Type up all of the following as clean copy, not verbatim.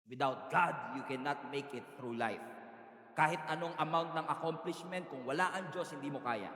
Without God, you cannot make it through life. Kahit anong amount ng accomplishment, kung wala ang Diyos, hindi mo kaya.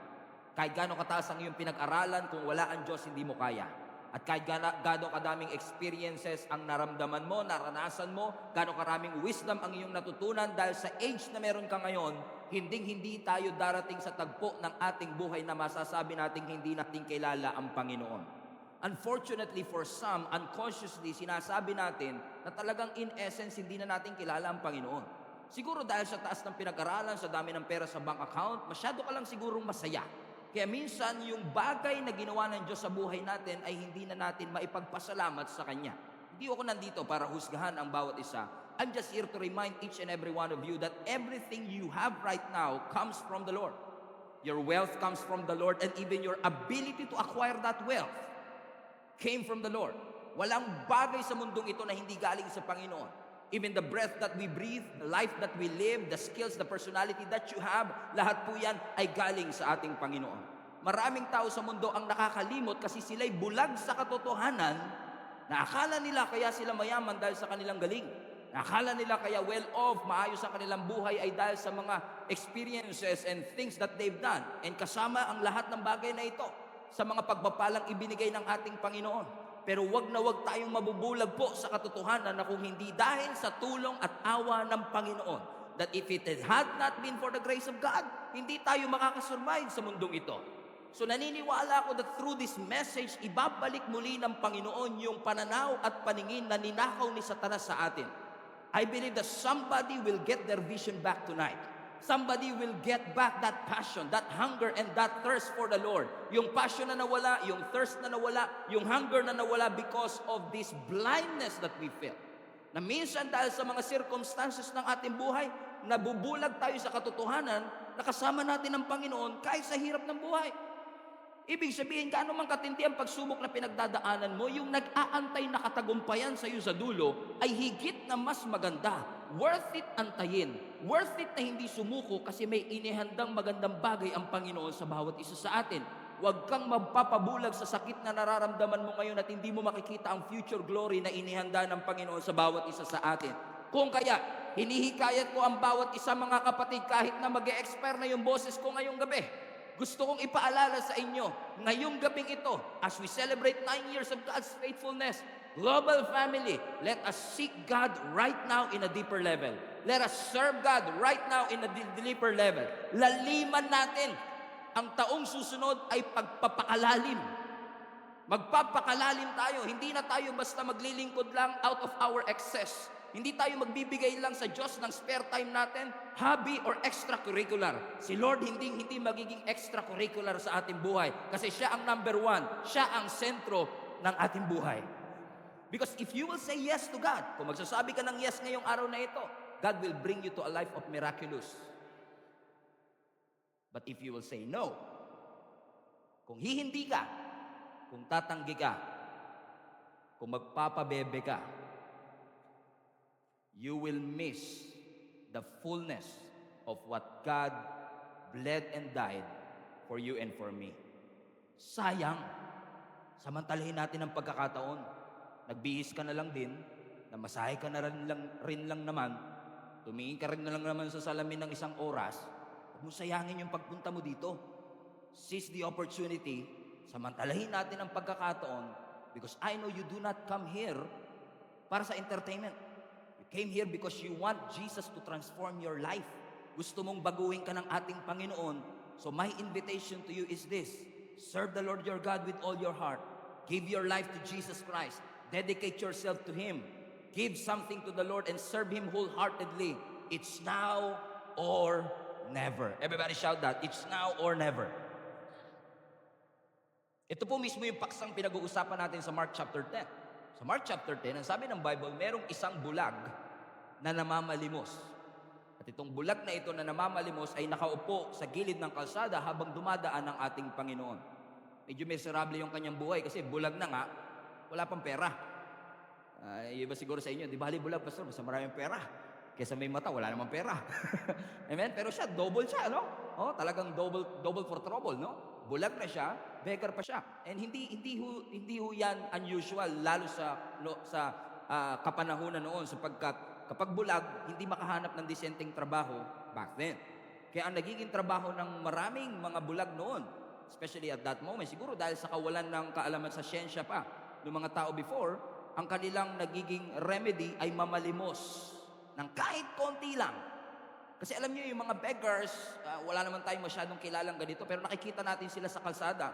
Kahit gaano kataas ang iyong pinag-aralan, kung wala ang Diyos, hindi mo kaya. At kahit gaano kadaming experiences ang naramdaman mo, naranasan mo, gaano karaming wisdom ang iyong natutunan, dahil sa age na meron ka ngayon, hindi tayo darating sa tagpo ng ating buhay na masasabi nating hindi natin kilala ang Panginoon. Unfortunately for some, unconsciously, sinasabi natin na talagang in essence, hindi na natin kilala ang Panginoon. Siguro dahil sa taas ng pinag-aralan, sa dami ng pera sa bank account, masyado ka lang sigurong masaya. Kaya minsan, yung bagay na ginawa ng Diyos sa buhay natin ay hindi na natin maipagpasalamat sa Kanya. Hindi ako nandito para husgahan ang bawat isa. I'm just here to remind each and every one of you that everything you have right now comes from the Lord. Your wealth comes from the Lord, and even your ability to acquire that wealth came from the Lord. Walang bagay sa mundong ito na hindi galing sa Panginoon. Even the breath that we breathe, the life that we live, the skills, the personality that you have, lahat po yan ay galing sa ating Panginoon. Maraming tao sa mundo ang nakakalimot kasi sila'y bulag sa katotohanan na akala nila kaya sila mayaman dahil sa kanilang galing. Akala nila kaya well-off, maayos ang kanilang buhay ay dahil sa mga experiences and things that they've done. And kasama ang lahat ng bagay na ito sa mga pagpapalang ibinigay ng ating Panginoon. Pero wag na wag tayong mabubulag po sa katotohanan na kung hindi dahil sa tulong at awa ng Panginoon, that if it had not been for the grace of God, hindi tayo makakasurvive sa mundong ito. So naniniwala ako that through this message, ibabalik muli ng Panginoon yung pananaw at paningin na ninakaw ni Satanas sa atin. I believe that somebody will get their vision back tonight. Somebody will get back that passion, that hunger, and that thirst for the Lord. Yung passion na nawala, yung thirst na nawala, yung hunger na nawala because of this blindness that we feel. Na minsan dahil sa mga circumstances ng ating buhay, nabubulag tayo sa katotohanan na kasama natin ang Panginoon kahit sa hirap ng buhay. Ibig sabihin, gaano man katindi ang pagsubok na pinagdadaanan mo, yung nag-aantay na katagumpayan sa iyo sa dulo ay higit na mas maganda. Worth it antayin. Worth it na hindi sumuko kasi may inihandang magandang bagay ang Panginoon sa bawat isa sa atin. Huwag kang magpapabulag sa sakit na nararamdaman mo ngayon at hindi mo makikita ang future glory na inihanda ng Panginoon sa bawat isa sa atin. Kung kaya, hinihikayat ko ang bawat isa mga kapatid kahit na mag-e-expire na yung boses ko ngayong gabi. Gusto kong ipaalala sa inyo, ngayong gabing ito, as we celebrate 9 years of God's faithfulness, global family, let us seek God right now in a deeper level. Let us serve God right now in a deeper level. Laliman natin. Ang taong susunod ay pagpapakalalim. Magpapakalalim tayo. Hindi na tayo basta maglilingkod lang out of our excess. Hindi tayo magbibigay lang sa Diyos ng spare time natin, hobby or extracurricular. Si Lord hindi magiging extracurricular sa ating buhay kasi siya ang number one, siya ang sentro ng ating buhay. Because if you will say yes to God, kung magsasabi ka ng yes ngayong araw na ito, God will bring you to a life of miraculous. But if you will say no, kung hihindi ka, kung tatanggi ka, kung magpapabebe ka, you will miss the fullness of what God bled and died for you and for me. Sayang, samantalahin natin ang pagkakataon. Nagbihis ka na lang din, namasahe ka na rin lang naman, tumingin ka rin na lang naman sa salamin ng isang oras, huwag mo sayangin yung pagpunta mo dito. Seize the opportunity, samantalahin natin ang pagkakataon, because I know you do not come here para sa entertainment. You came here because you want Jesus to transform your life. Gusto mong baguhin ka ng ating Panginoon. So my invitation to you is this: serve the Lord your God with all your heart. Give your life to Jesus Christ. Dedicate yourself to Him. Give something to the Lord and serve Him wholeheartedly. It's now or never. Everybody shout that. It's now or never. Ito po mismo yung paksang pinag-uusapan natin sa Mark chapter 10. Sa Mark chapter 10, ang sabi ng Bible, merong isang bulag na namamalimos. At itong bulag na ito na namamalimos ay nakaupo sa gilid ng kalsada habang dumadaan ang ating Panginoon. Medyo miserable yung kanyang buhay kasi bulag na nga, wala pang pera. Iba siguro sa inyo, di bali bulag, pastor, basta maraming pera. Kesa may mata, wala namang pera. Amen? Pero siya, double siya, no? Oh, talagang double for trouble, no? Bulag na siya, beggar pa siya. And hindi ho yan unusual, lalo sa kapanahunan noon, sapagkat Kapag bulag, hindi makahanap ng disenteng trabaho back then. Kaya ang nagiging trabaho ng maraming mga bulag noon, especially at that moment, siguro dahil sa kawalan ng kaalaman sa siyensya pa ng mga tao before, ang kanilang nagiging remedy ay mamalimos ng kahit konti lang. Kasi alam niyo yung mga beggars, wala naman tayong masyadong kilalang ganito, pero nakikita natin sila sa kalsada.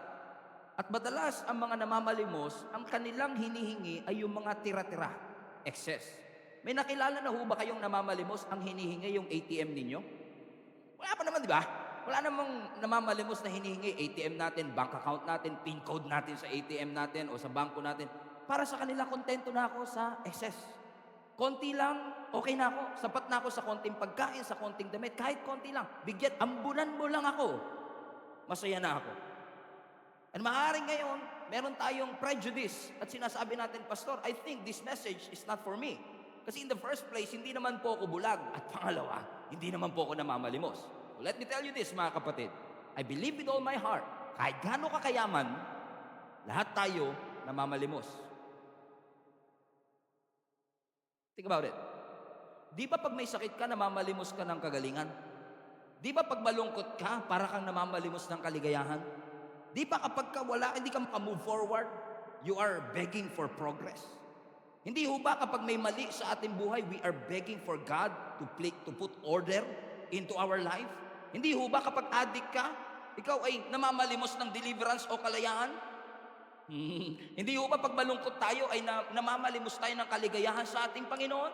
At madalas ang mga namamalimos, ang kanilang hinihingi ay yung mga tira-tira, excess. May nakilala na ho ba kayong namamalimos, ang hinihingi yung ATM ninyo? Wala pa naman, di ba? Wala namang namamalimos na hinihingi ATM natin, bank account natin, PIN code natin sa ATM natin o sa bangko natin. Para sa kanila, kontento na ako sa excess. Konti lang, okay na ako. Sapat na ako sa konting pagkain, sa konting damit. Kahit konti lang. Bigyan, ambunan mo lang ako. Masaya na ako. And maaaring ngayon, meron tayong prejudice at sinasabi natin, Pastor, I think this message is not for me. Kasi in the first place, hindi naman po ako bulag. At pangalawa, hindi naman po ako namamalimos. So let me tell you this, mga kapatid. I believe with all my heart, kahit gaano kakayaman, lahat tayo namamalimos. Think about it. Di ba pag may sakit ka, namamalimos ka ng kagalingan? Di ba pag malungkot ka, para kang namamalimos ng kaligayahan? Di ba kapag ka wala, hindi ka makamove forward, you are begging for progress? Hindi ho ba kapag may mali sa ating buhay, we are begging for God to put order into our life? Hindi ho ba kapag addict ka, ikaw ay namamalimos ng deliverance o kalayaan? Hindi ho ba pag malungkot tayo ay namamalimos tayo ng kaligayahan sa ating Panginoon?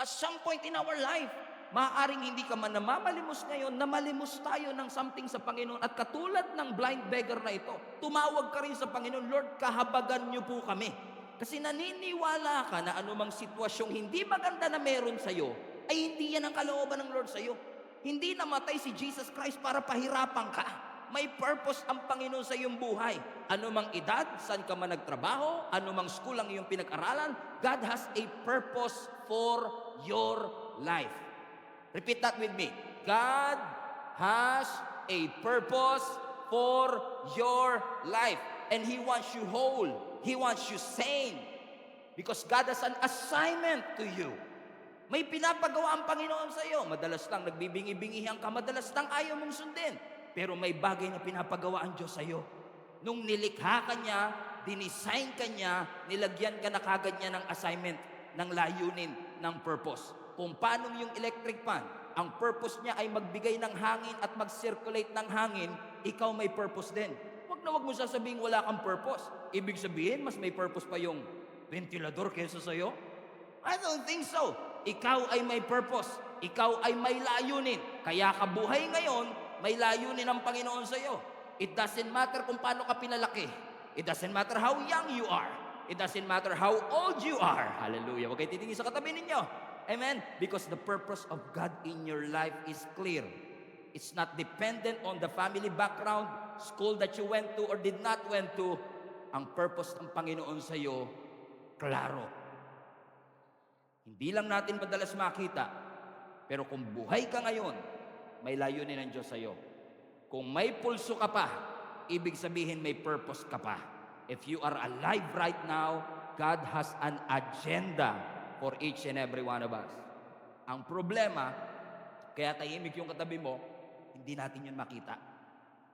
At some point in our life, maaaring hindi ka man namamalimos ngayon, namalimos tayo ng something sa Panginoon. At katulad ng blind beggar na ito, tumawag ka rin sa Panginoon, Lord, kahabagan niyo po kami. Kasi naniniwala ka na anumang sitwasyong hindi maganda na meron sa'yo, ay hindi yan ang kalooban ng Lord sa'yo. Hindi namatay si Jesus Christ para pahirapan ka. May purpose ang Panginoon sa iyong buhay. Anumang edad, saan ka man nagtrabaho, anumang school ang iyong pinag-aralan, God has a purpose for your life. Repeat that with me. God has a purpose for your life. And He wants you whole. He wants you sane. Because God has an assignment to you. May pinapagawa ang Panginoon sa iyo. Madalas lang nagbibingi-bingihan ka, madalas lang ayaw mong sundin. Pero may bagay na pinapagawa ang Diyos sa iyo. Nung nilikha ka niya, dinesign ka niya, nilagyan ka na kagad niya ng assignment, ng layunin, ng purpose. Kung paano yung electric fan, ang purpose niya ay magbigay ng hangin at mag-circulate ng hangin, ikaw may purpose din. Huwag mo sasabihin wala kang purpose. Ibig sabihin, mas may purpose pa yung ventilador kaysa sa'yo? I don't think so. Ikaw ay may purpose. Ikaw ay may layunin. Kaya ka buhay ngayon, may layunin ang Panginoon sa iyo. It doesn't matter kung paano ka pinalaki. It doesn't matter how young you are. It doesn't matter how old you are. Hallelujah. Huwag kayo titingin sa katabi ninyo. Amen? Because the purpose of God in your life is clear. It's not dependent on the family background, school that you went to or did not went to. Ang purpose ng Panginoon sa iyo, klaro. Hindi lang natin madalas makita, pero kung buhay ka ngayon, may layunin ng Diyos sa iyo. Kung may pulso ka pa, ibig sabihin may purpose ka pa. If you are alive right now, God has an agenda for each and every one of us. Ang problema, kaya tahimik yung katabi mo, hindi natin yun makita.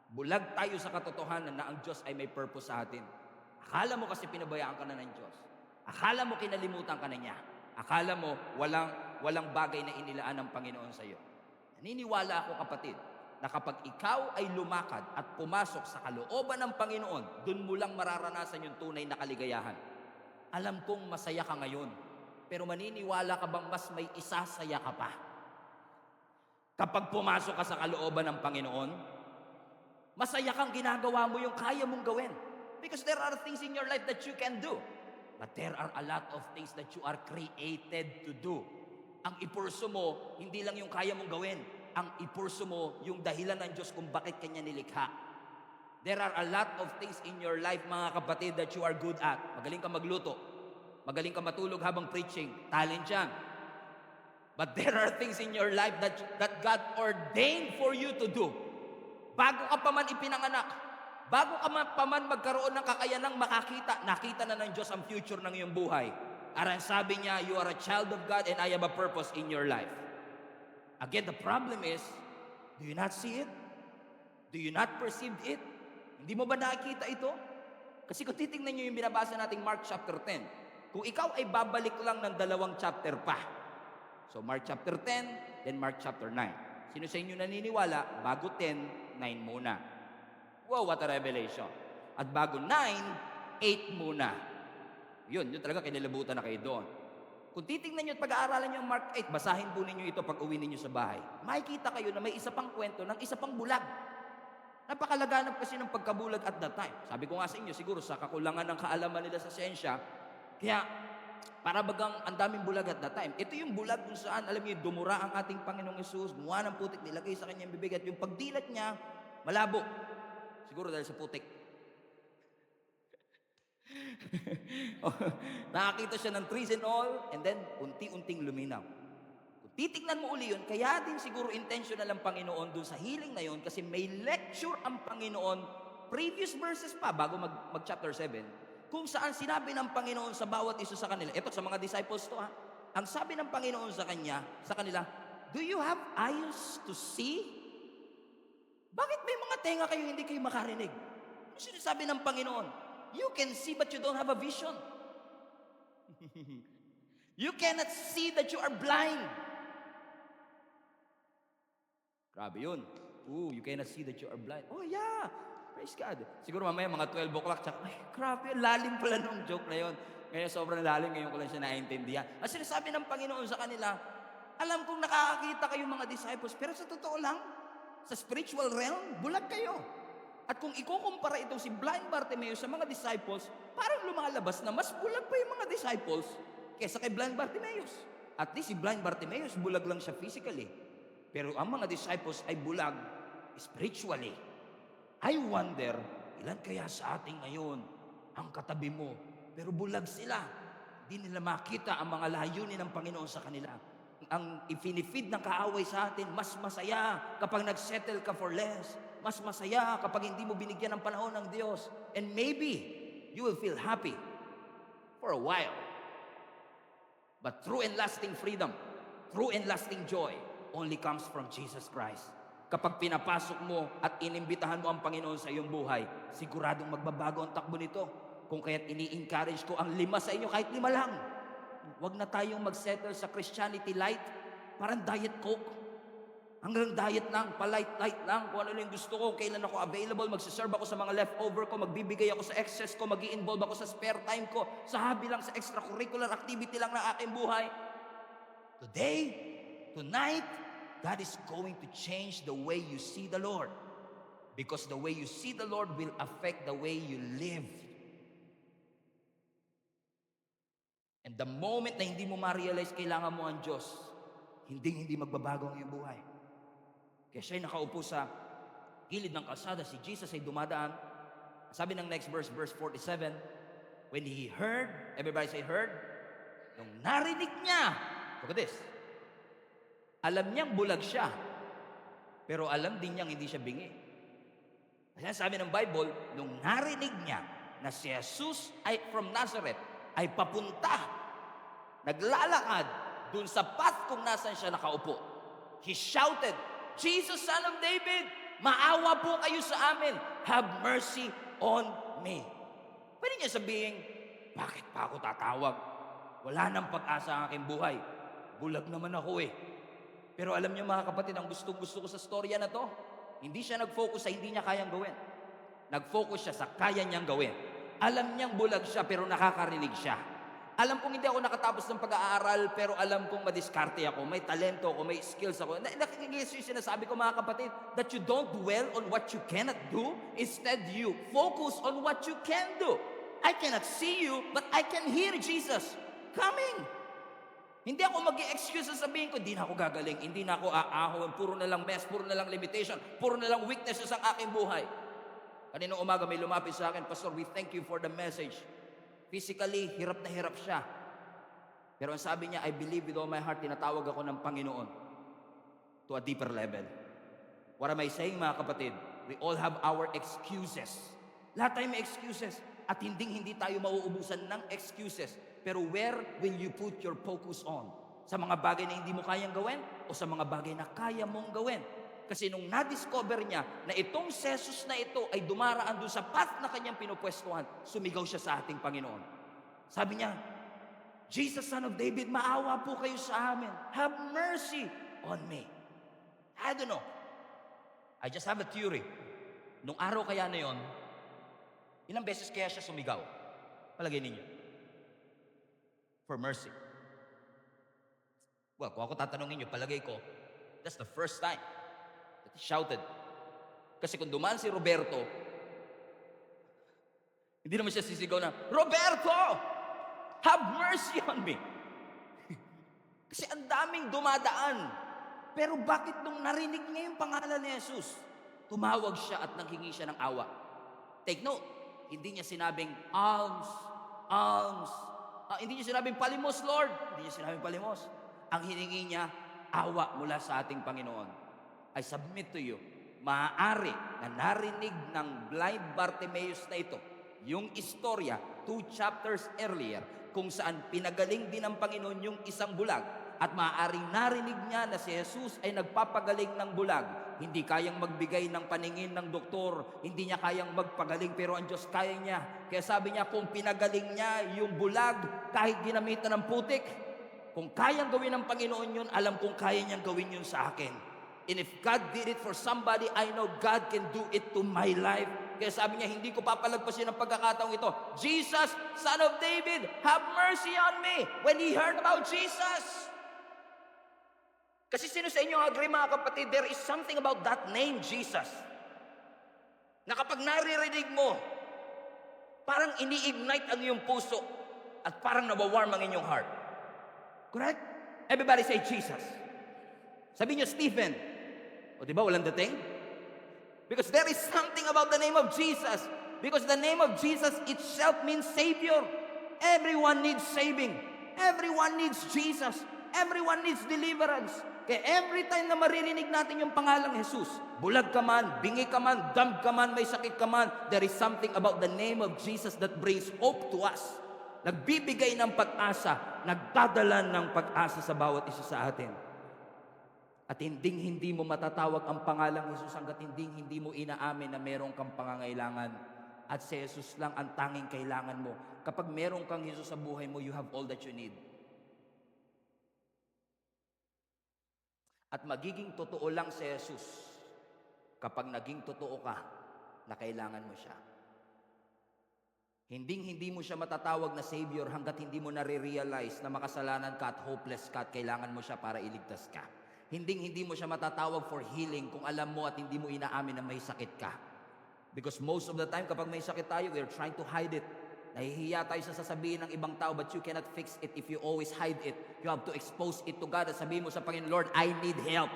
Bulag tayo sa katotohanan na ang Diyos ay may purpose sa atin. Akala mo kasi pinabayaan ka na ng Diyos. Akala mo kinalimutan ka na niya. Akala mo walang bagay na inilaan ng Panginoon sa iyo. Naniniwala ako, kapatid, na kapag ikaw ay lumakad at pumasok sa kalooban ng Panginoon, dun mo lang mararanasan yung tunay na kaligayahan. Alam kong masaya ka ngayon, pero maniniwala ka bang mas may isasaya ka pa? Kapag pumasok ka sa kalooban ng Panginoon, masaya kang ginagawa mo yung kaya mong gawin. Because there are things in your life that you can do. But there are a lot of things that you are created to do. Ang ipurso mo, hindi lang yung kaya mong gawin. Ang ipurso mo, yung dahilan ng Diyos kung bakit kanya nilikha. There are a lot of things in your life, mga kapatid, that you are good at. Magaling ka magluto. Magaling ka matulog habang preaching. Talent yan. But there are things in your life that God ordained for you to do. Bago ka pa man ipinanganak, bago ka pa man magkaroon ng kakayanang makakita, nakita na ng Diyos ang future ng iyong buhay. At ang sabi niya, you are a child of God and I have a purpose in your life. Again, the problem is, do you not see it? Do you not perceive it? Hindi mo ba nakikita ito? Kasi kung titingnan niyo yung binabasa nating Mark chapter 10, kung ikaw ay babalik lang ng 2 chapter pa. So Mark chapter 10, then Mark chapter 9. Sino sa inyo naniniwala, bago 10, 9 muna. Wow, what a revelation. At bago 9, 8 muna. Yun talaga kinilabutan na kayo doon. Kung titingnan nyo at pag-aaralan nyo ang Mark 8, basahin po ninyo ito pag uwi ninyo sa bahay. Makikita kayo na may isa pang kwento ng isa pang bulag. Napakalaganap kasi ng pagkabulag at that time. Sabi ko nga sa inyo, siguro sa kakulangan ng kaalaman nila sa siyensya, kaya para bagang ang daming bulag at that time. Ito yung bulag kung saan, alam niyo, dumura ang ating Panginoong Yesus, gumawa ng putik, nilagay sa kanyang bibig at yung pagdilat niya, malabo. Siguro dahil sa putik. Nakakita siya ng trees and all, and then unti-unting luminaw. Kung titignan mo uli yun, kaya din siguro intentional ang Panginoon dun sa healing na yun, kasi may lecture ang Panginoon, previous verses pa, bago mag chapter 7, kung saan sinabi ng Panginoon sa bawat isa sa kanila, eto sa mga disciples to ha, ang sabi ng Panginoon sa kanila, do you have eyes to see? Bakit may mga tenga kayo, hindi kayo makarinig? Ano sinasabi ng Panginoon? You can see but you don't have a vision. You cannot see that you are blind. Grabe yun. Ooh, you cannot see that you are blind. Oh yeah, praise God. Siguro mamaya mga 12 o'clock, tsaka, ay grabe, lalim pala nung joke na yun. Ngayon sobrang lalim, ngayon ko lang siya naiintindihan. At sinasabi ng Panginoon sa kanila, alam kong nakakakita kayo mga disciples, pero sa totoo lang, sa spiritual realm, bulag kayo. At kung ikukumpara itong si blind Bartimaeus sa mga disciples, parang lumalabas na mas bulag pa yung mga disciples kaysa kay blind Bartimaeus. At least si blind Bartimaeus, bulag lang siya physically. Pero ang mga disciples ay bulag spiritually. I wonder, ilan kaya sa ating ngayon ang katabi mo, pero bulag sila. Hindi nila makita ang mga layunin ng Panginoon sa kanila. Ang ifinifeed ng kaaway sa atin, mas masaya kapag nagsettle ka for less. Mas masaya kapag hindi mo binigyan ng panahon ng Diyos. And maybe, you will feel happy for a while. But true and lasting freedom, true and lasting joy, only comes from Jesus Christ. Kapag pinapasok mo at inimbitahan mo ang Panginoon sa iyong buhay, siguradong magbabago ang takbo nito. Kung kaya't ini-encourage ko ang 5 sa inyo, kahit 5 lang. Huwag na tayong mag-settle sa Christianity light, parang diet coke. Hanggang diet lang, pa-light lang, kung ano yung gusto ko, kailan ako available, magsiserve ako sa mga leftover ko, magbibigay ako sa excess ko, mag-i-involve ako sa spare time ko, sa hobby lang, sa extracurricular activity lang ng aking buhay. Today, tonight, God is going to change the way you see the Lord. Because the way you see the Lord will affect the way you live. And the moment na hindi mo ma-realize kailangan mo ang Diyos, hindi magbabago ang iyong buhay. Kaya siya'y nakaupo sa gilid ng kalsada, si Jesus ay dumadaan. Sabi ng next verse, verse 47, when he heard, everybody say heard, nung narinig niya, look at this, alam niyang bulag siya, pero alam din niyang hindi siya bingi. Kasi sabi ng Bible, nung narinig niya na si Jesus ay from Nazareth, ay papunta, naglalakad dun sa path kung nasan siya nakaupo. He shouted, Jesus, Son of David, maawa po kayo sa amin. Have mercy on me. Pwede niya sabihin, bakit pa ako tatawag? Wala nang pag-asa ang aking buhay. Bulag naman ako eh. Pero alam niyo mga kapatid, ang gusto ko sa storya na to, hindi siya nag-focus sa hindi niya kayang gawin. Nag-focus siya sa kaya niyang gawin. Alam niyang bulag siya pero nakakarinig siya. Alam kong hindi ako nakatapos ng pag-aaral, pero alam kong madiskarte ako, may talento ako, may skills ako. Nakikigis yung sinasabi ko mga kapatid, that you don't dwell on what you cannot do, instead you focus on what you can do. I cannot see you, but I can hear Jesus coming. Hindi ako mag-i-excuse sa sabihin ko, hindi na ako gagaling, hindi na ako aahon, puro na lang mess, puro na lang limitation, puro na lang weaknesses ang aking buhay. Kaninang umaga may lumapit sa akin, Pastor, we thank you for the message. Physically, hirap na hirap siya. Pero ang sabi niya, I believe with all my heart, tinatawag ako ng Panginoon to a deeper level. What am I saying mga kapatid? We all have our excuses. Lahat tayo may excuses. At hindi tayo mauubusan ng excuses. Pero where will you put your focus on? Sa mga bagay na hindi mo kayang gawin o sa mga bagay na kaya mong gawin? Kasi nung na-discover niya na itong Jesus na ito ay dumaraan doon sa path na kanyang pinupwestuhan, sumigaw siya sa ating Panginoon. Sabi niya, Jesus, Son of David, maawa po kayo sa amin. Have mercy on me. I don't know. I just have a theory. Nung araw kaya na yon, ilang beses kaya siya sumigaw? Palagay ninyo. For mercy. Well, kung ako tatanungin nyo, palagay ko, that's the first time that he shouted. Kasi kung dumaan si Roberto, hindi naman siya sisigaw na, Roberto! Have mercy on me! Kasi ang daming dumadaan. Pero bakit nung narinig niya yung pangalan ni Jesus, tumawag siya at nanghingi siya ng awa? Take note, hindi niya sinabing, alms, alms. Hindi niya sinabing, palimos, Lord. Hindi niya sinabing, palimos. Ang hiningi niya, awa mula sa ating Panginoon. I submit to you, maaari na narinig ng blind Bartimaeus na ito, yung istorya, 2 chapters earlier, kung saan pinagaling din ng Panginoon yung isang bulag. At maaaring narinig niya na si Jesus ay nagpapagaling ng bulag. Hindi kayang magbigay ng paningin ng doktor, hindi niya kayang magpagaling, pero ang Diyos kaya niya. Kaya sabi niya, kung pinagaling niya yung bulag, kahit ginamitan ng putik, kung kayang gawin ng Panginoon yun, alam kong kaya niyang gawin yun sa akin. And if God did it for somebody, I know God can do it to my life. Kaya sabi niya, hindi ko papalagpasin ang pagkakataong ito. Jesus, Son of David, have mercy on me. When he heard about Jesus. Kasi sino sa inyo agree mga kapatid, there is something about that name, Jesus, na kapag naririnig mo, parang ini-ignite ang iyong puso at parang nawawarm ang inyong heart. Correct? Everybody say Jesus. Sabi niyo, Stephen. O diba, walang dating? Because there is something about the name of Jesus. Because the name of Jesus itself means Savior. Everyone needs saving. Everyone needs Jesus. Everyone needs deliverance. Kaya every time na maririnig natin yung pangalang Jesus, bulag ka man, bingi ka man, dumb ka man, may sakit ka man, there is something about the name of Jesus that brings hope to us. Nagbibigay ng pag-asa, nagdadala ng pag-asa sa bawat isa sa atin. At hindi mo matatawag ang pangalang Jesus hanggat hindi mo inaamin na meron kang pangangailangan. At si Jesus lang ang tanging kailangan mo. Kapag meron kang Jesus sa buhay mo, you have all that you need. At magiging totoo lang si Jesus kapag naging totoo ka na kailangan mo siya. Hindi mo siya matatawag na Savior hanggat hindi mo nare-realize na makasalanan ka at hopeless ka at kailangan mo siya para iligtas ka. Hindi mo siya matatawag for healing kung alam mo at hindi mo inaamin na may sakit ka. Because most of the time kapag may sakit tayo, we're trying to hide it. Nahihiya tayo sa sasabihin ng ibang tao, but you cannot fix it if you always hide it. You have to expose it to God at sabihin mo sa Panginoon, Lord, I need help.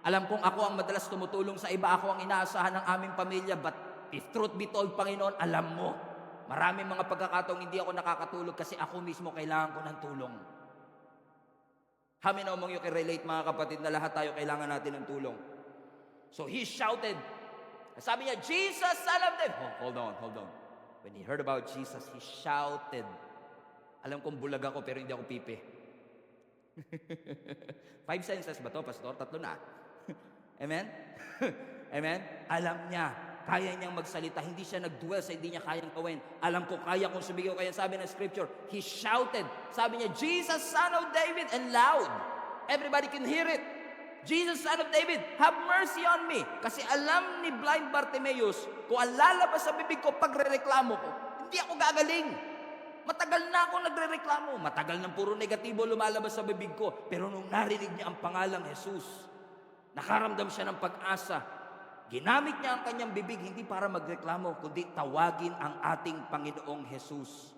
Alam kong ako ang madalas tumutulong sa iba, ako ang inaasahan ng aming pamilya, but if truth be told, Panginoon, alam mo, maraming mga pagkakataong hindi ako nakakatulog kasi ako mismo kailangan ko ng tulong. How many among you can relate, mga kapatid, na lahat tayo kailangan natin ng tulong? So he shouted, sabi niya, Jesus, Son of David. Oh, hold on. When he heard about Jesus, he shouted. Alam kong bulag ako, pero hindi ako pipi. 5 senses ba to, Pastor? 3 na. Amen? Amen? Alam niya, kaya niyang magsalita. Hindi siya nag-dwell sa hindi niya kayang gawin. Alam ko, kaya kong sumigaw. Kaya sabi ng scripture, he shouted. Sabi niya, Jesus, Son of David, and loud. Everybody can hear it. Jesus, Son of David, have mercy on me. Kasi alam ni blind Bartimaeus, kung ang lalabas sa bibig ko pagre-reklamo ko, hindi ako gagaling. Matagal na ako nagre-reklamo. Matagal nang puro negatibo lumalabas sa bibig ko. Pero nung narinig niya ang pangalang Jesus, nakaramdam siya ng pag-asa. Ginamit niya ang kanyang bibig hindi para magreklamo, kundi tawagin ang ating Panginoong Jesus.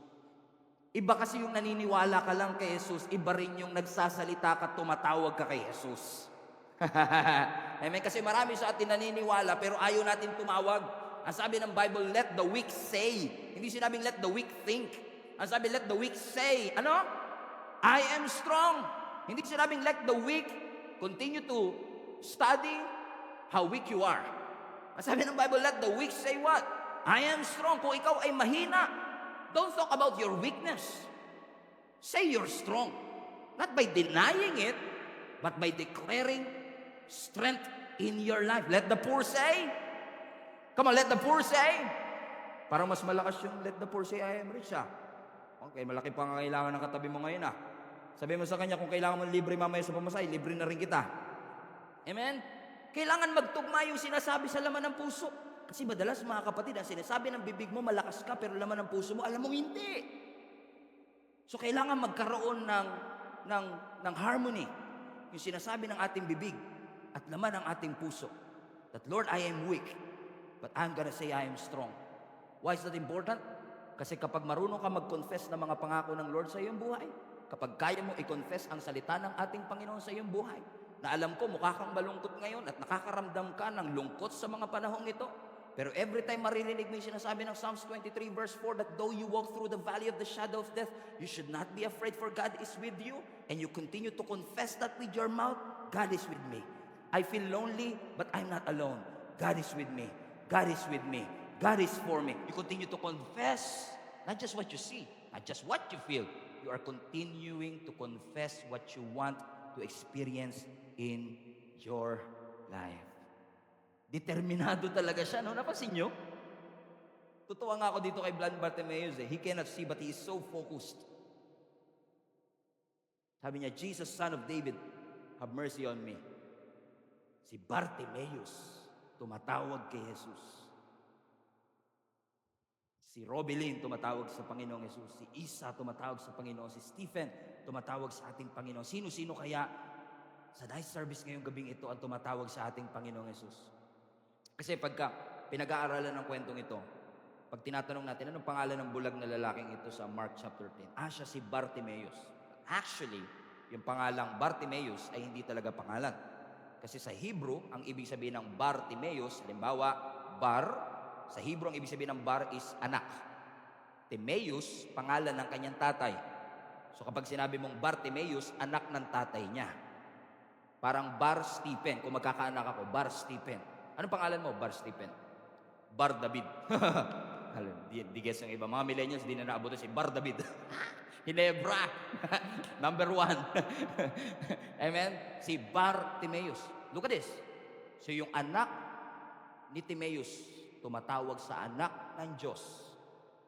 Iba kasi yung naniniwala ka lang kay Jesus, iba rin yung nagsasalita ka, tumatawag ka kay Jesus. Amen? Kasi marami sa atin naniniwala pero ayaw natin tumawag. Ang sabi ng Bible, let the weak say. Hindi sinabing let the weak think. Ang sabi, let the weak say. Ano? I am strong. Hindi sinabing let the weak continue to study how weak you are. Ang sabi ng Bible, let the weak say what? I am strong. Kung ikaw ay mahina, don't talk about your weakness. Say you're strong. Not by denying it, but by declaring strength in your life. Let the poor say. Come on, let the poor say. Parang mas malakas yung let the poor say, I am rich, Okay, malaki pa ang kailangan ng katabi mo ngayon, Sabi mo sa kanya, kung kailangan mo libre mamaya sa pamasahe, libre na rin kita. Amen? Kailangan magtugma yung sinasabi sa laman ng puso. Kasi madalas, mga kapatid, ang sinasabi ng bibig mo, malakas ka, pero laman ng puso mo, alam mo, hindi. So, kailangan magkaroon ng harmony. Yung sinasabi ng ating bibig at laman ng ating puso. That, Lord, I am weak, but I'm gonna say I am strong. Why is that important? Kasi kapag marunong ka mag-confess ng mga pangako ng Lord sa iyong buhay, kapag kaya mo i-confess ang salita ng ating Panginoon sa iyong buhay, na alam ko mukha kang malungkot ngayon at nakakaramdam ka ng lungkot sa mga panahong ito, pero every time maririnig mo yung sinasabi ng Psalms 23 verse 4 that though you walk through the valley of the shadow of death, you should not be afraid for God is with you, and you continue to confess that with your mouth, God is with me. I feel lonely, but I'm not alone. God is with me. God is with me. God is for me. You continue to confess, not just what you see, not just what you feel. You are continuing to confess what you want to experience in your life. Determinado talaga siya, no? Napansin nyo? Tutuwa nga ako dito kay Blind Bartimaeus, He cannot see, but he is so focused. Sabi niya, Jesus, Son of David, have mercy on me. Si Bartimaeus, tumatawag kay Jesus. Si Robelin, tumatawag sa Panginoong Jesus. Si Isa, tumatawag sa Panginoon. Si Stephen, tumatawag sa ating Panginoon. Sino-sino kaya sa night service ngayong gabing ito ang tumatawag sa ating Panginoong Jesus? Kasi pagka pinag-aaralan ng kwentong ito, pag tinatanong natin, anong pangalan ng bulag na lalaking ito sa Mark chapter 10? Siya si Bartimaeus. Actually, yung pangalang Bartimaeus ay hindi talaga pangalan. Kasi sa Hebrew, ang ibig sabihin ng Bartimaeus, halimbawa, bar, sa Hebrew, ang ibig sabihin ng bar is anak. Timaeus, pangalan ng kanyang tatay. So kapag sinabi mong Bartimaeus, anak ng tatay niya. Parang Bar Stephen, kung magkakaanak ako, Bar Stephen. Anong pangalan mo? Bar Stephen. Bar David. Di guess yung iba. Mga millennials, di na naabutan si Bar David. Hinebra. Number 1. Amen? Si Bartimaeus. Look at this. So yung anak ni Timaeus, tumatawag sa anak ng Diyos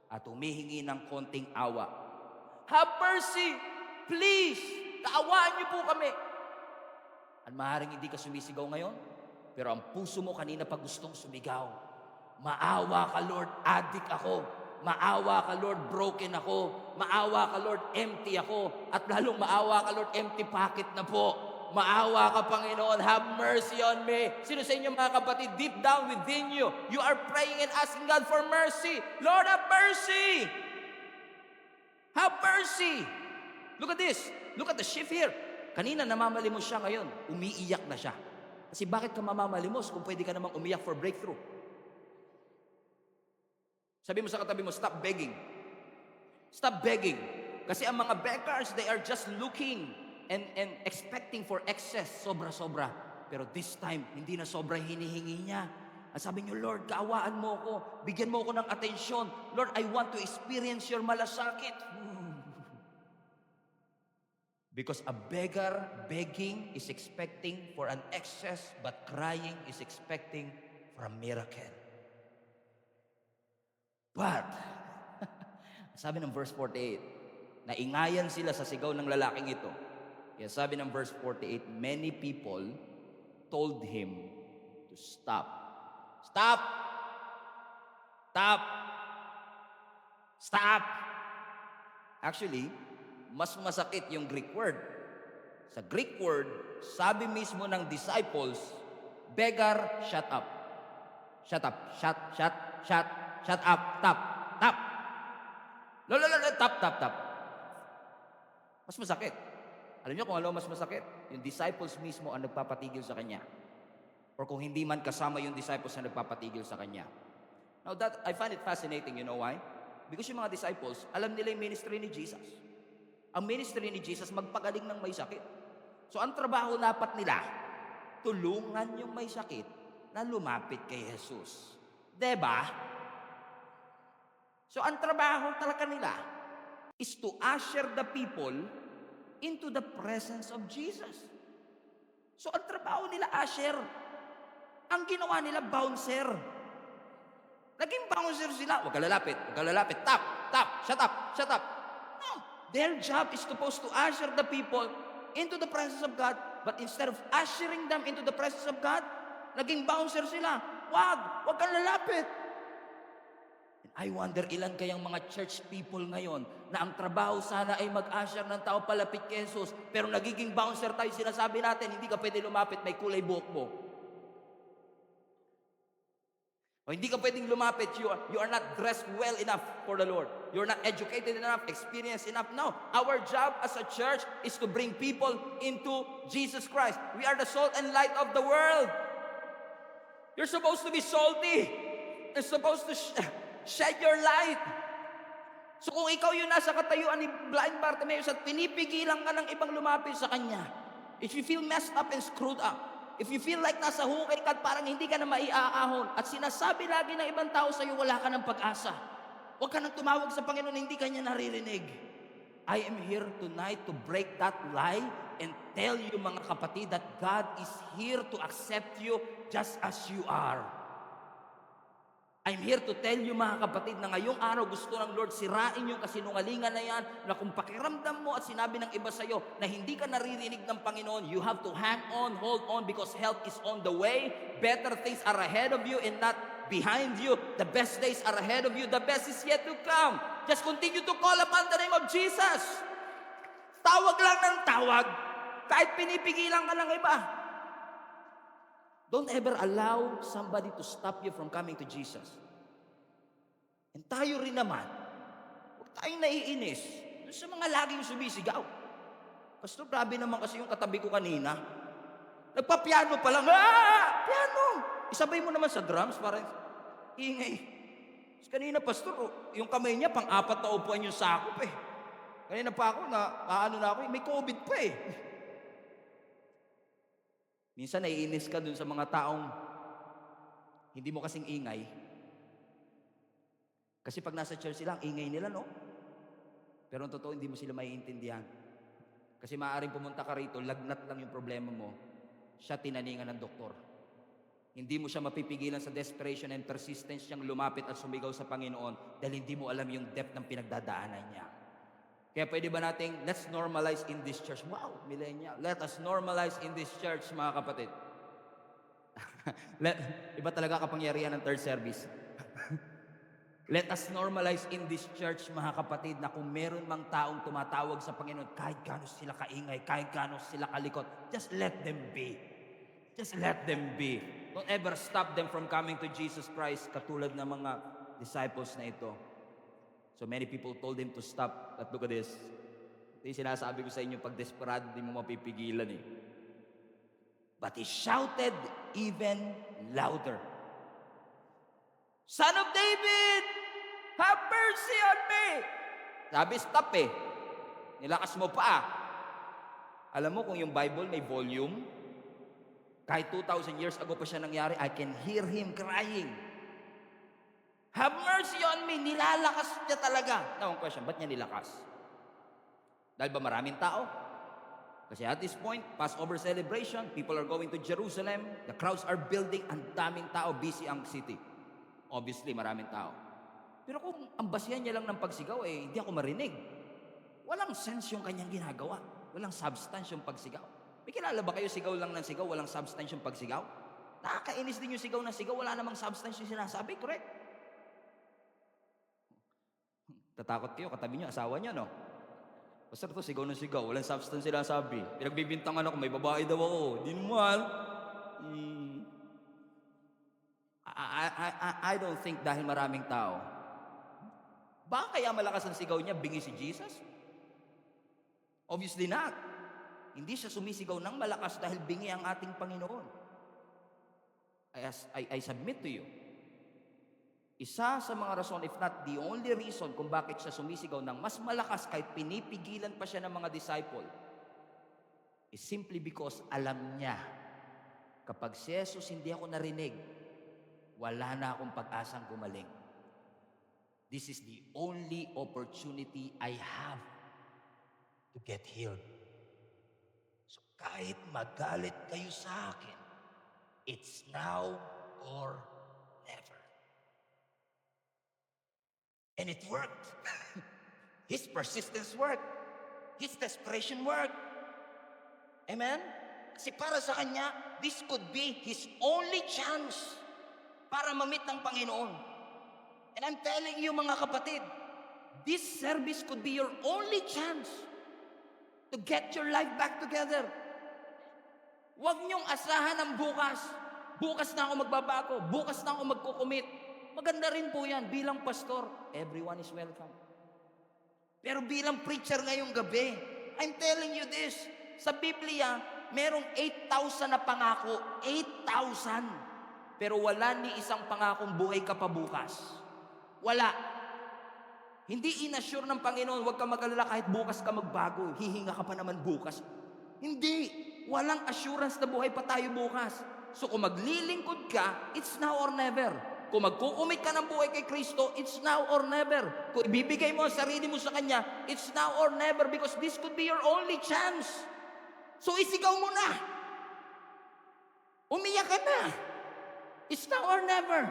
at humihingi ng konting awa. Have mercy! Please! Kaawaan niyo po kami! At maaaring hindi ka sumisigaw ngayon, pero ang puso mo kanina pa gustong sumigaw. Maawa ka, Lord, addict ako. Maawa ka, Lord, broken ako. Maawa ka, Lord, empty ako. At lalong maawa ka, Lord, empty pocket na po. Maawa ka, Panginoon, have mercy on me. Sino sa inyo, mga kapatid, deep down within you, you are praying and asking God for mercy. Lord, have mercy! Have mercy! Look at this. Look at the shift here. Kanina namamalimos siya, ngayon umiiyak na siya. Kasi bakit ka mamamalimos kung pwede ka namang umiyak for breakthrough? Sabi mo sa katabi mo, stop begging. Stop begging. Kasi ang mga beggars, they are just looking and expecting for excess, sobra-sobra. Pero this time, hindi na sobra hinihingi niya. Ang sabi niyo, Lord, kaawaan mo ako. Bigyan mo ako ng atensyon. Lord, I want to experience your malasakit. Because a beggar begging is expecting for an excess, but crying is expecting for a miracle. But, sabi ng verse 48, naingayan sila sa sigaw ng lalaking ito. Kaya sabi ng verse 48, many people told him to stop. Stop! Stop! Stop! Actually, mas masakit yung Greek word. Sa Greek word, sabi mismo ng disciples, beggar, shut up. Shut up. Shut up. Stop. Stop. Mas masakit. Alam niyo kung ano mas masakit? Yung disciples mismo ang nagpapatigil sa kanya. Or kung hindi man kasama yung disciples na nagpapatigil sa kanya. Now that, I find it fascinating, you know why? Because yung mga disciples, alam nila yung ministry ni Jesus. Ang ministry ni Jesus, magpagaling ng may sakit. So ang trabaho dapat nila, tulungan yung may sakit na lumapit kay Jesus. Diba? So ang trabaho talaga nila is to usher the people into the presence of Jesus. So ang trabaho nila, usher. Ang ginawa nila, bouncer. Naging bouncer sila. Huwag ka lalapit, huwag ka lalapit. Tap, tap, shut up, shut up. No. Their job is supposed to usher the people into the presence of God. But instead of ushering them into the presence of God, naging bouncer sila. Huwag kang lalapit. And I wonder ilan kayang mga church people ngayon na ang trabaho sana ay mag-usher ng tao palapit kay Jesus, pero nagiging bouncer tayo. Sinasabi natin, hindi ka pwede lumapit, may kulay buhok mo. O hindi ka pwedeng lumapit, you are not dressed well enough for the Lord. You're not educated enough, experienced enough. No, our job as a church is to bring people into Jesus Christ. We are the salt and light of the world. You're supposed to be salty. You're supposed to shed your light. So kung ikaw yung nasa katayuan ni blind Bartimaeus at pinipigilan ka ng ibang lumapit sa kanya, if you feel messed up and screwed up, if you feel like nasa hukay ka at parang hindi ka na maiaahon, at sinasabi lagi ng ibang tao sa'yo, wala ka ng pag-asa, huwag ka nang tumawag sa Panginoon na hindi ka niya naririnig. I am here tonight to break that lie and tell you, mga kapatid, that God is here to accept you just as you are. I'm here to tell you, mga kapatid, na ngayong araw gusto ng Lord sirain yung kasinungalingan na yan, na kung pakiramdam mo at sinabi ng iba sa'yo na hindi ka naririnig ng Panginoon, you have to hang on, hold on, because help is on the way. Better things are ahead of you and not behind you. The best days are ahead of you. The best is yet to come. Just continue to call upon the name of Jesus. Tawag lang ng tawag, kahit pinipigilan ka ng iba. Don't ever allow somebody to stop you from coming to Jesus. And tayo rin naman, huwag tayong naiinis sa mga laging sumisigaw. Pastor, grabe naman kasi yung katabi ko kanina. Nagpa-piano pa lang. Piano! Isabay mo naman sa drums, parang ingay. Kanina, Pastor, yung kamay niya, pang-4 na upuan yung sakop eh. Kanina pa ako, may COVID pa eh. Minsan naiinis ka dun sa mga taong hindi mo kasing ingay. Kasi pag nasa church sila, ang ingay nila, no? Pero ang totoo, hindi mo sila maiintindihan. Kasi maaaring pumunta ka rito, lagnat lang yung problema mo, siya tinaningan ng doktor. Hindi mo siya mapipigilan sa desperation and persistence niyang lumapit at sumigaw sa Panginoon dahil hindi mo alam yung depth ng pinagdadaanan niya. Kaya pwede ba nating, let's normalize in this church. Wow, millennial. Let us normalize in this church, mga kapatid. Iba talaga kapangyarihan ng third service. Let us normalize in this church, mga kapatid, na kung meron mang taong tumatawag sa Panginoon, kahit gaano sila kaingay, kahit gaano sila kalikot, just let them be. Just let them be. Don't ever stop them from coming to Jesus Christ, katulad ng mga disciples na ito. So many people told him to stop. But look at this. Ito yung sinasabi ko sa inyo, pag desperado, di mo mapipigilan eh. But he shouted even louder. Son of David, have mercy on me. Sabi, stop eh. Nilakas mo pa. Alam mo kung yung Bible may volume, kahit 2,000 years ago pa siya nangyari, I can hear him crying. Have mercy on me. Nilalakas niya talaga. Now, question, ba't niya nilakas? Dahil ba maraming tao? Kasi at this point, Passover celebration, people are going to Jerusalem, the crowds are building, ang daming tao, busy ang city. Obviously, maraming tao. Pero kung ang basihan niya lang ng pagsigaw, hindi ako marinig. Walang sense yung kanyang ginagawa. Walang substance yung pagsigaw. May kilala ba kayo sigaw lang ng sigaw, walang substance yung pagsigaw? Nakakainis din yung sigaw ng sigaw, wala namang substance yung sinasabi, correct? Tatakot kayo, katabi niyo, asawa niyo, no? Pastor, to sigaw ng sigaw, walang substance sinasabi. Pinagbibintangan ako, may babae daw ako. Di naman. I don't think dahil maraming tao. Baka kaya malakas ang sigaw niya, bingi si Jesus? Obviously not. Hindi siya sumisigaw ng malakas dahil bingi ang ating Panginoon. I submit to you. Isa sa mga rason, if not the only reason kung bakit siya sumisigaw ng mas malakas kahit pinipigilan pa siya ng mga disciple, is simply because alam niya, kapag si Jesus hindi ako narinig, wala na akong pag-asang gumaling. This is the only opportunity I have to get healed. So kahit magalit kayo sa akin, it's now or never. And it worked. His persistence worked. His desperation worked. Amen? Kasi para sa kanya, this could be his only chance para ma-meet ng Panginoon. And I'm telling you mga kapatid, this service could be your only chance to get your life back together. Huwag niyong asahan ng bukas. Bukas na ako magbabago. Bukas na ako magkukumit. Maganda rin po yan. Bilang pastor, everyone is welcome. Pero bilang preacher ngayong gabi, I'm telling you this, sa Biblia, merong 8,000 na pangako. 8,000. Pero wala ni isang pangakong buhay ka pa bukas. Wala. Hindi inassure ng Panginoon, huwag ka mag-alala kahit bukas ka magbago. Hihinga ka pa naman bukas. Hindi. Walang assurance na buhay pa tayo bukas. So kung maglilingkod ka, it's now or never. Kung magkukumit ka ng buhay kay Kristo, it's now or never. Kung ibibigay mo ang sarili mo sa Kanya, it's now or never because this could be your only chance. So isigaw mo na. Umiyak ka na. It's now or never.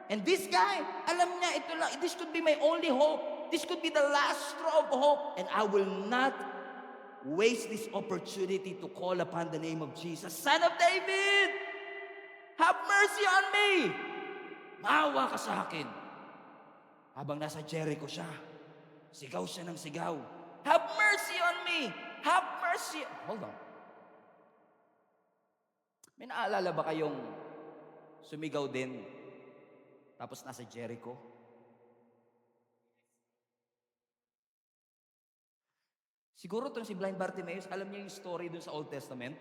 And this guy, alam niya, ito lang, this could be my only hope. This could be the last straw of hope. And I will not waste this opportunity to call upon the name of Jesus. Son of David, have mercy on me. Maawa ka sa akin. Habang nasa Jericho siya, sigaw siya ng sigaw. Have mercy on me. Have mercy. Hold on. May naalala ba kayong sumigaw din tapos nasa Jericho? Siguro itong si Blind Bartimaeus, alam niya yung story dun sa Old Testament?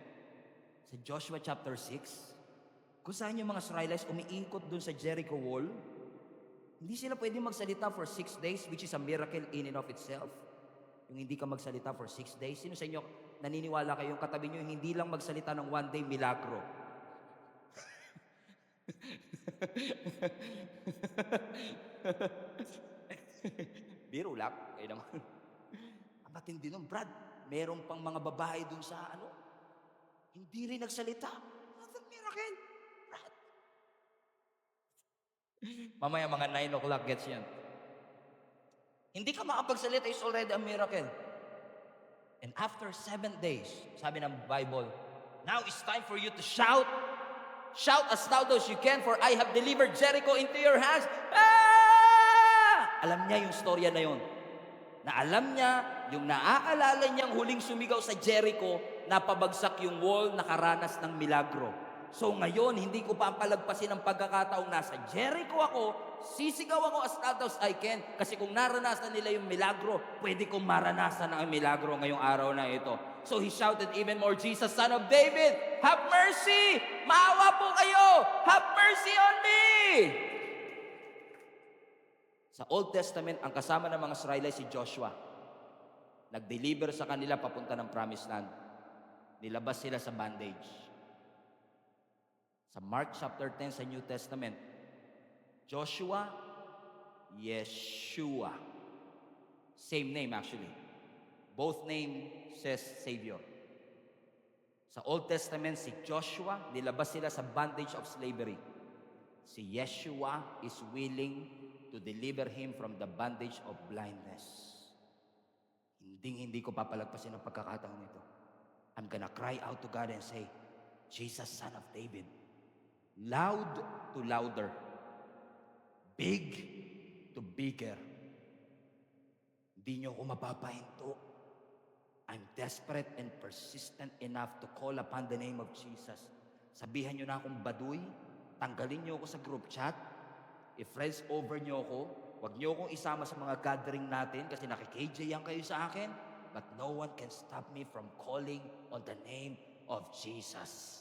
Sa Joshua chapter 6. Kung saan yung mga Israelites umiikot dun sa Jericho wall, hindi sila pwedeng magsalita for 6 days, which is a miracle in and of itself. Yung hindi ka magsalita for 6 days. Sino sa inyo naniniwala kayong katabi nyo, hindi lang magsalita ng 1 day milagro? Biro lang. Kayo naman. Ang matindi nun, Brad. Meron pang mga babae dun sa hindi rin nagsalita. Another miracle. Brad. Mamaya mga 9 o'clock gets yan. Hindi ka makapagsalita is already a miracle. And after 7 days, sabi ng Bible, now it's time for you to shout. Shout as loud as you can, for I have delivered Jericho into your hands. Ah! Alam niya yung storya na yun. Na alam niya, yung naaalala niyang huling sumigaw sa Jericho, napabagsak yung wall, nakaranas ng milagro. So ngayon, hindi ko pa palagpasin ang pagkakataong nasa Jericho ako, sisigaw ako as loud as I can, kasi kung naranasan nila yung milagro, pwede kong maranasan ang milagro ngayong araw na ito. So he shouted even more, Jesus, Son of David, have mercy! Maawa po kayo! Have mercy on me! Sa Old Testament, ang kasama ng mga Israelites si Joshua. Nag-deliver sa kanila papunta ng Promised Land. Nilabas sila sa bondage. Sa Mark chapter 10 sa New Testament, Joshua, Yeshua. Same name actually. Both name says Savior. Sa Old Testament, si Joshua, nilabas sila sa bondage of slavery. Si Yeshua is willing to deliver him from the bondage of blindness. Hindi ko papalagpasin ang pagkakataon nito. I'm gonna cry out to God and say, Jesus, Son of David, loud to louder, big to bigger. Hindi nyo ako mapapahinto. I'm desperate and persistent enough to call upon the name of Jesus. Sabihan nyo na akong baduy, tanggalin nyo ako sa group chat, i-friends over nyo ako, huwag nyo akong isama sa mga gathering natin kasi nakik-KJ yan kayo sa akin, but no one can stop me from calling on the name of Jesus.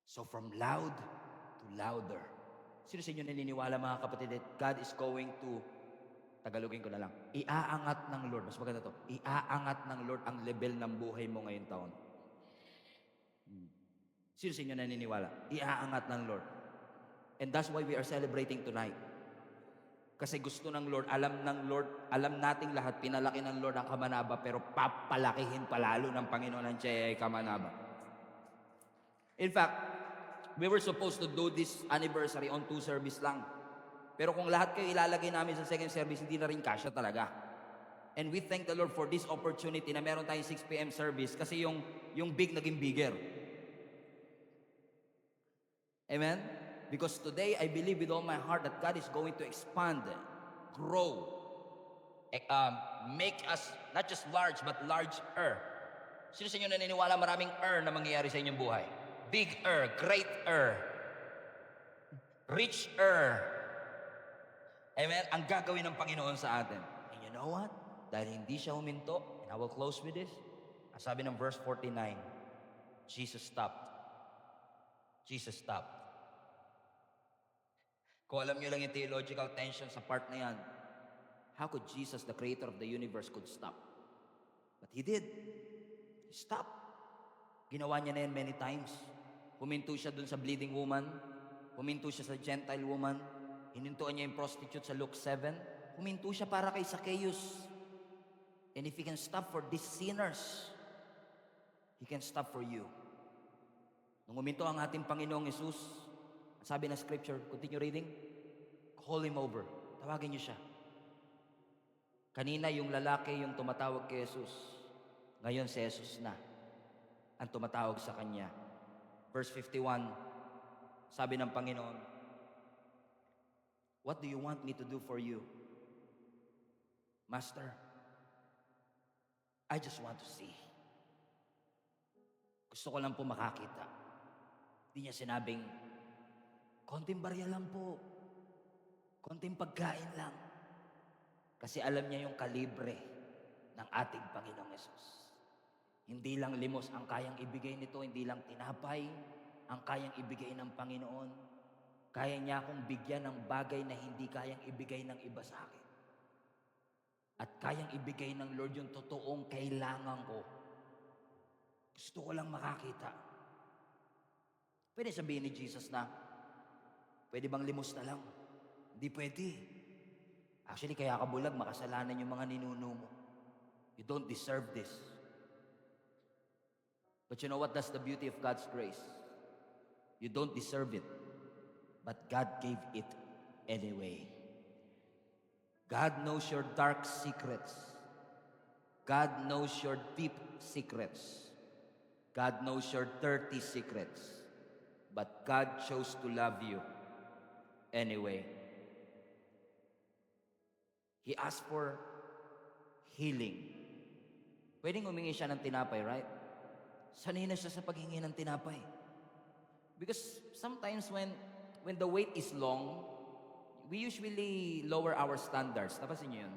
So from loud to louder. Sino sa inyo naniniwala mga kapatid that God is going to, Tagalogin ko na lang, iaangat ng Lord, mas maganda to, iaangat ng Lord ang level ng buhay mo ngayong taon. Sino sa inyo naniniwala? Iaangat ng Lord. And that's why we are celebrating tonight. Kasi gusto ng Lord, alam nating lahat, pinalaki ng Lord ang Kamanaba, pero papalakihin palalo ng Panginoon ang Cheyenne Kamanaba. In fact, we were supposed to do this anniversary on 2 service lang. Pero kung lahat kayo ilalagay namin sa second service, hindi na rin kasya talaga. And we thank the Lord for this opportunity na meron tayong 6 p.m. service kasi yung big naging bigger. Amen? Because today, I believe with all my heart that God is going to expand, grow, make us not just large, but larger. Sino sa inyo naniniwala maraming na mangyayari sa inyong buhay? Big great rich Amen? Ang gagawin ng Panginoon sa atin. And you know what? Dahil hindi siya huminto, and I will close with this. Ang sabi ng verse 49, Jesus stopped. Jesus stopped. Kung alam nyo lang yung theological tension sa part na yan, how could Jesus, the creator of the universe, could stop? But He did. He stopped. Ginawa niya na yan many times. Huminto siya dun sa bleeding woman. Huminto siya sa Gentile woman. Hinintuan niya yung prostitute sa Luke 7. Huminto siya para kay Zacchaeus. And if He can stop for these sinners, He can stop for you. Nung huminto ang ating Panginoong Jesus, sabi ng scripture, continue reading, call Him over. Tawagin niyo siya. Kanina yung lalaki yung tumatawag kay Jesus. Ngayon si Jesus na ang tumatawag sa kanya. Verse 51, sabi ng Panginoon, what do you want me to do for you? Master, I just want to see. Gusto ko lang po makakita. Hindi niya sinabing, konting barya lang po. Konting pagkain lang. Kasi alam niya yung kalibre ng ating Panginoong Yesus. Hindi lang limos ang kayang ibigay nito, hindi lang tinapay ang kayang ibigay ng Panginoon. Kaya niya akong bigyan ng bagay na hindi kayang ibigay ng iba sa akin. At kayang ibigay ng Lord yung totoong kailangan ko. Gusto ko lang makakita. Pwede sabihin ni Jesus na, pwede bang limos na lang? Hindi pwede. Actually, kaya ka bulag, makasalanan yung mga ninuno mo. You don't deserve this. But you know what? That's the beauty of God's grace. You don't deserve it. But God gave it anyway. God knows your dark secrets. God knows your deep secrets. God knows your dirty secrets. But God chose to love you anyway. He asked for healing. Pwedeng humingi siya ng tinapay, right? Sanay na siya sa paghingi ng tinapay. Because sometimes when the wait is long, we usually lower our standards. Napasin niyo yun?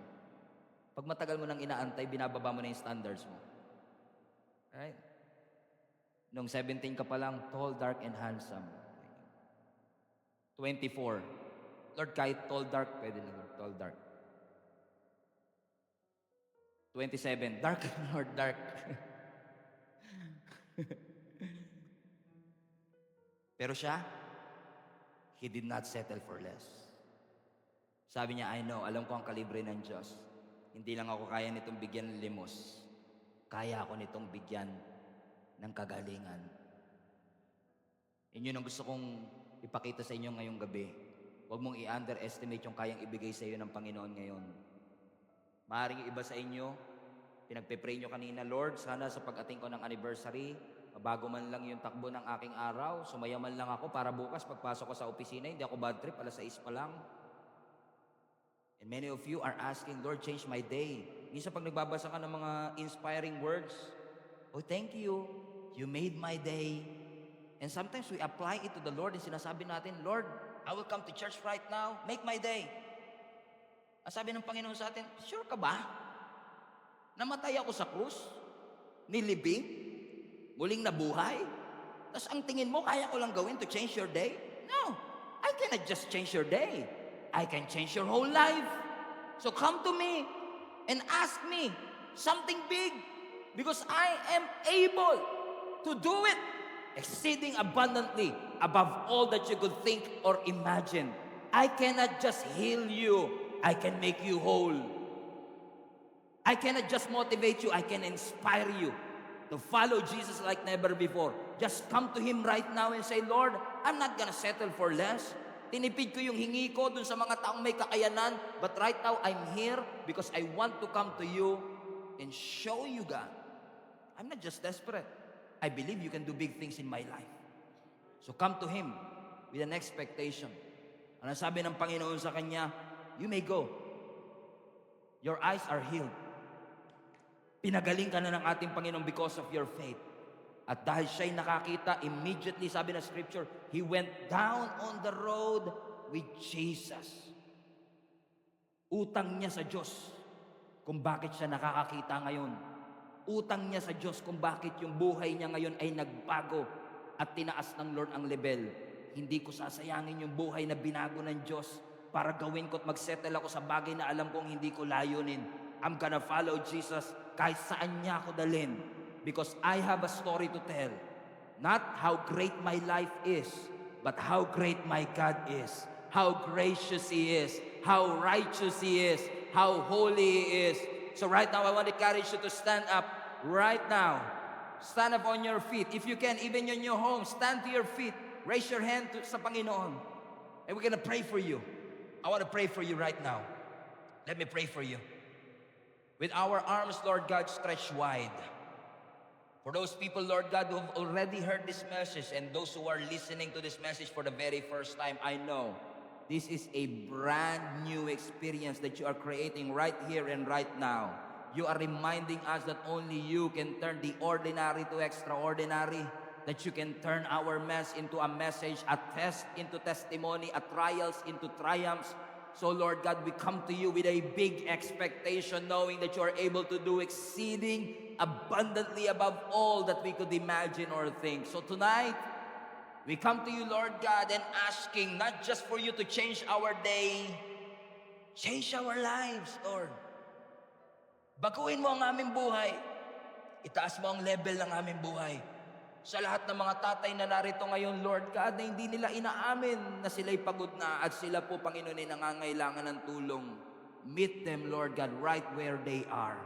Pag matagal mo nang inaantay, binababa mo na yung standards mo. Right? Nung 17 ka pa lang, tall, dark, and handsome. 24. Lord, kahit tall, dark, pwede na Lord, tall, dark. 27. Dark, Lord, dark. Pero siya, He did not settle for less. Sabi niya, I know, alam ko ang kalibre ng Diyos. Hindi lang ako kaya nitong bigyan ng limos. Kaya ako nitong bigyan ng kagalingan. Yun ang gusto kong ipakita sa inyo ngayong gabi. Huwag mong i-underestimate yung kayang ibigay sa iyo ng Panginoon ngayon. Maaaring iba sa inyo, pinagpe-pray nyo kanina, Lord, sana sa pag-ating ko ng anniversary, bago man lang yung takbo ng aking araw, sumaya man lang ako para bukas pagpasok ko sa opisina, hindi ako bad trip, 6:00 pa lang. And many of you are asking, Lord, change my day. Minsan pag nagbabasa ka ng mga inspiring words, oh, thank you. You made my day. And sometimes we apply it to the Lord and sinasabi natin, Lord, I will come to church right now. Make my day. Ang sabi ng Panginoon sa atin, sure ka ba? Namatay ako sa krus? Nilibing? Muling nabuhay? Tapos ang tingin mo, kaya ko lang gawin to change your day? No. I cannot just change your day. I can change your whole life. So come to me and ask me something big. Because I am able to do it exceeding abundantly above all that you could think or imagine. I cannot just heal you. I can make you whole. I cannot just motivate you, I can inspire you to follow Jesus like never before. Just come to Him right now and say, Lord, I'm not gonna settle for less. Tinipid ko yung hingi ko dun sa mga taong may kakayanan, but right now, I'm here because I want to come to you and show you, God. I'm not just desperate. I believe you can do big things in my life. So come to Him with an expectation. Ano sabi ng Panginoon sa kanya? You may go. Your eyes are healed. Pinagaling ka na ng ating Panginoon because of your faith. At dahil siya'y nakakita, immediately, sabi ng Scripture, he went down on the road with Jesus. Utang niya sa Diyos kung bakit siya nakakakita ngayon. Utang niya sa Diyos kung bakit yung buhay niya ngayon ay nagbago at tinaas ng Lord ang level. Hindi ko sasayangin yung buhay na binago ng Diyos para gawin ko at magsettle ako sa bagay na alam kong hindi ko layunin. I'm gonna follow Jesus kahit saan niya ako dalhin. Because I have a story to tell. Not how great my life is, but how great my God is. How gracious He is. How righteous He is. How holy He is. So right now, I want to encourage you to stand up. Right now. Stand up on your feet. If you can, even in your home, stand to your feet. Raise your hand sa Panginoon. And we're going to pray for you. I want to pray for you right now. Let me pray for you. With our arms, Lord God, stretched wide. For those people, Lord God, who have already heard this message and those who are listening to this message for the very first time, I know this is a brand new experience that you are creating right here and right now. You are reminding us that only you can turn the ordinary to extraordinary, that you can turn our mess into a message, a test into testimony, a trials into triumphs. So, Lord God, we come to you with a big expectation, knowing that you are able to do exceeding abundantly above all that we could imagine or think. So tonight, we come to you, Lord God, and asking not just for you to change our day, change our lives, Lord. Baguhin mo ang aming buhay. Itaas mo ang level ng aming buhay. Sa lahat ng mga tatay na narito ngayon, Lord God, na hindi nila inaamin na sila'y pagod na at sila po, Panginoon, ay nangangailangan ng tulong. Meet them, Lord God, right where they are.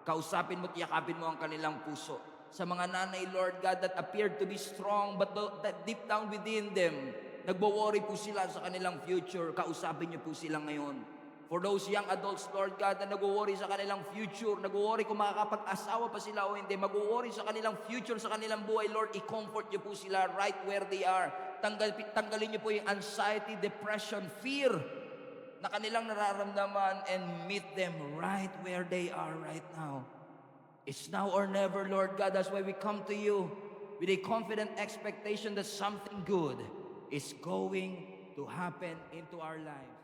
Kausapin mo at yakapin mo ang kanilang puso. Sa mga nanay, Lord God, that appeared to be strong, but that deep down within them, nagwo-worry po sila sa kanilang future. Kausapin niyo po sila ngayon. For those young adults, Lord God, na nagwo-worry sa kanilang future, nagwo-worry kung makakapag-asawa pa sila o hindi, magwo-worry sa kanilang future, sa kanilang buhay, Lord, i-comfort niyo po sila right where they are. Tanggalin niyo po yung anxiety, depression, fear na kanilang nararamdaman and meet them right where they are right now. It's now or never, Lord God. That's why we come to you with a confident expectation that something good is going to happen into our lives.